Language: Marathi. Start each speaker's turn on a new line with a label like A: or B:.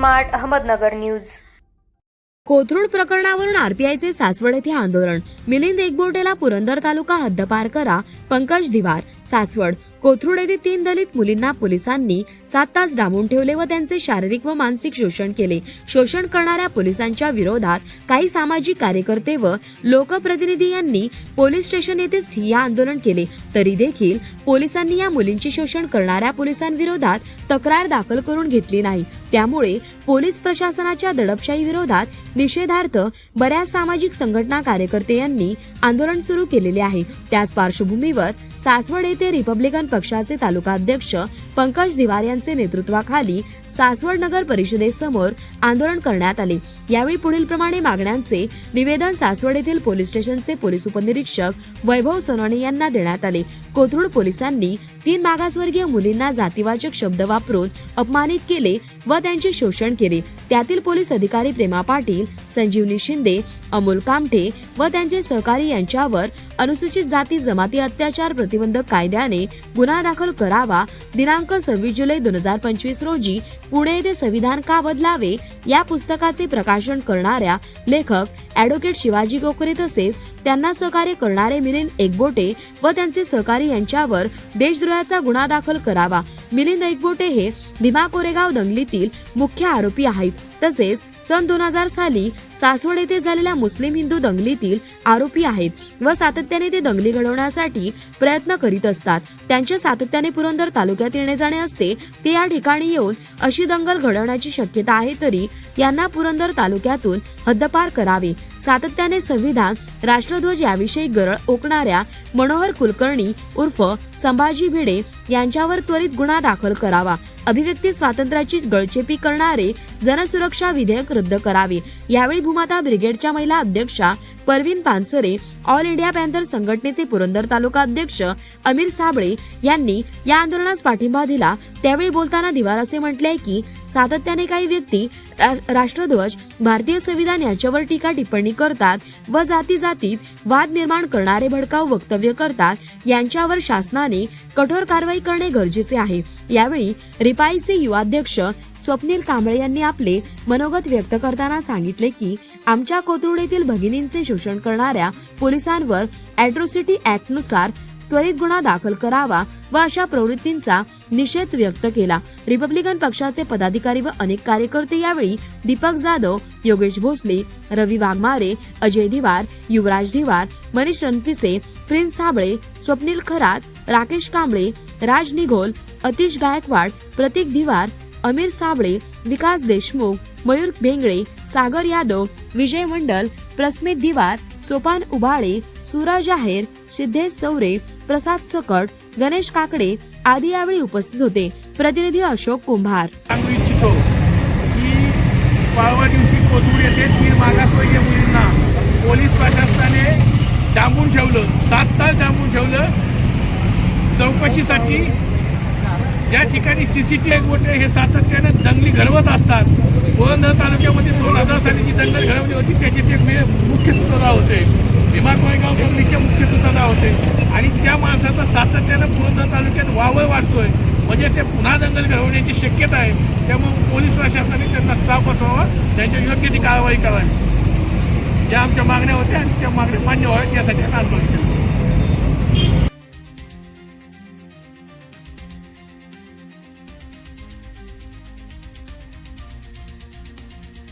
A: Smart Ahmednagar news.
B: कोथरूड प्रकरणावरून आरपीआयचे सासवड येथे आंदोलन। मिलिंद एकबोटेला पुरंदर तालुका हद्दपार करा। पंकज दिवार सासवड। कोथरूड येथे 3 दलित मुलींना पोलिसांनी 7 तास डांबून ठेवले व त्यांचे शारीरिक व मानसिक शोषण केले। शोषण करणाऱ्या पोलिसांच्या विरोधात काही सामाजिक कार्यकर्ते व लोकप्रतिनिधी यांनी पोलीस स्टेशन येथेच ठिय्या आंदोलन केले, तरी देखील पोलिसांनी या मुलींचे शोषण करणाऱ्या पोलिसांविरोधात तक्रार दाखल करून घेतली नाही। त्यामुळे पोलीस प्रशासनाच्या दडपशाही विरोधात निषेधार्थ बऱ्याच सामाजिक संघटना कार्यकर्ते यांनी आंदोलन सुरू केलेले आहे। त्याच पार्श्वभूमीवर सासवड येथे रिपब्लिकन पक्षाचे तालुका अध्यक्ष पंकज दिवार यांचे नेतृत्वाखाली सासवड नगर परिषदेसमोर आंदोलन करण्यात आले। यावेळी पुढील प्रमाणे मागण्यांचे निवेदन सासवड येथील पोलीस स्टेशनचे पोलीस उपनिरीक्षक वैभव सोनवणे यांना देण्यात आले। कोथरूड पोलिसांनी 3 मागासवर्गीय मुलींना जातीवाचक शब्द वापरून अपमानित केले व त्यांचे शोषण केले। त्यातील पोलीस अधिकारी प्रेमा पाटील, संजीवनी शिंदे, अमोल कामठे व त्यांचे सहकारी यांच्यावर अनुसूचित जाती जमाती अत्याचार प्रतिबंधक कायद्याने गुन्हा दाखल करावा। दिनांक 26 जुलै 2025 रोजी पुणे येथे संविधान का बदलावे या पुस्तकाचे प्रकाशन करणाऱ्या लेखक ॲडव्होकेट शिवाजी गोखरे तसेच त्यांना सहकार्य करणारे मिलिंद एकबोटे व त्यांचे सहकारी यांच्यावर देशद्रोहाचा गुन्हा दाखल करावा। मिलिंद एकबोटे हे भीमा कोरेगाव दंगलीतील मुख्य आरोपी आहेत, तसेच सन 2000 साली सासवड येथे झालेल्या मुस्लिम हिंदू दंगलीतील आरोपी आहेत व सातत्याने ते दंगली घडवण्यासाठी प्रयत्न करीत असतात। त्यांचे सातत्याने पुरंदर तालुक्यात येणे जाणे असते। ते या ठिकाणी येऊन अशी दंगल घडवण्याची शक्यता आहे, तरी यांना पुरंदर तालुक्यातून हद्दपार करावे। सातत्याने संविधान, राष्ट्रध्वज याविषयी गरळ ओकणाऱ्या मनोहर कुलकर्णी उर्फ संभाजी भिडे यांच्यावर त्वरित गुन्हा दाखल करावा। अभिव्यक्ती स्वातंत्र्याची गळचेपी करणारे जनसुरक्षा विधेयक रद्द करावे। यावेळी भूमाता ब्रिगेडच्या महिला अध्यक्षा Parveen Pansare, all India panther संघटनेचे पुरंदर तालुका अध्यक्ष अमीर साबळे यांनी या आंदोलनास पाठिंबा दिला। त्यावेळी बोलताना दिवार असे म्हटले की सातत्याने काही व्यक्ती राष्ट्रध्वज, भारतीय संविधान यांच्यावर टीका टिप्पणी करतात व जातीत वाद निर्माण करणारे भडकाऊ वक्तव्य करतात। यांच्यावर शासनाने कठोर कारवाई करणे गरजेचे आहे। यावेळी रिपाईचे युवा अध्यक्ष स्वप्नील कांबळे यांनी आपले मनोगत व्यक्त करताना सांगितले की आमच्या कोथरूड येथील भगिनींचे शोषण करणाऱ्या पोलिसांवर ॲट्रॉसिटी ऍक्ट नुसार त्वरित गुन्हा दाखल करावा व अशा प्रवृत्तींचा निषेध व्यक्त केला। रिपब्लिकन पक्षाचे पदाधिकारी व अनेक कार्यकर्ते यावेळी दीपक जाधव, योगेश भोसले, रवी वाघमारे, अजय दिवार, युवराज दिवार, मनीष रणपिसे, प्रिन्स साबळे, स्वप्नील खरात, राकेश कांबळे, राज निघोल, अतिश गायकवाड, प्रतीक दिवार, अमीर साबळे, विकास देशमुख, मयूर बेंगळे, सागर यादव, विजय मंडल, प्रस्मित दिवार, सोपान उबाळे, सूरज आहेर, सिद्धेश सौरे, प्रसाद सकट, गणेश काकडे आदी यावेळी उपस्थित होते। प्रतिनिधी अशोक कुंभार।
C: सांगू इच्छितो की परवा दिवशी कोथरूड येथे 3 मागासवर्गीय मुलींना पोलीस प्रशासनाने डांबून ठेवलं, 7 तास डांबून ठेवलं चौकशीसाठी। या ठिकाणी सीसीटीव्ही गोटे हे सातत्याने दंगली घडवत असतात। पुरंदर तालुक्यामध्ये 2000 साली जी दंगल घडवली होती त्याचे ते मुख्य सूत्रधार होते, भीमा कोरेगाव दंगलीचे मुख्य सूत्रधार होते आणि त्या माणसाचा सातत्याने पुरंदर तालुक्यात वावर वाढतोय, म्हणजे ते पुन्हा दंगल घडवण्याची शक्यता आहे। त्यामुळे पोलीस प्रशासनाने त्यांना चाप बसवावा, त्यांच्या योग्य ती कारवाई करावी, या आमच्या मागण्या होत्या आणि त्या मागण्या मान्य व्हाव्यात यासाठी आंदोलन केलं।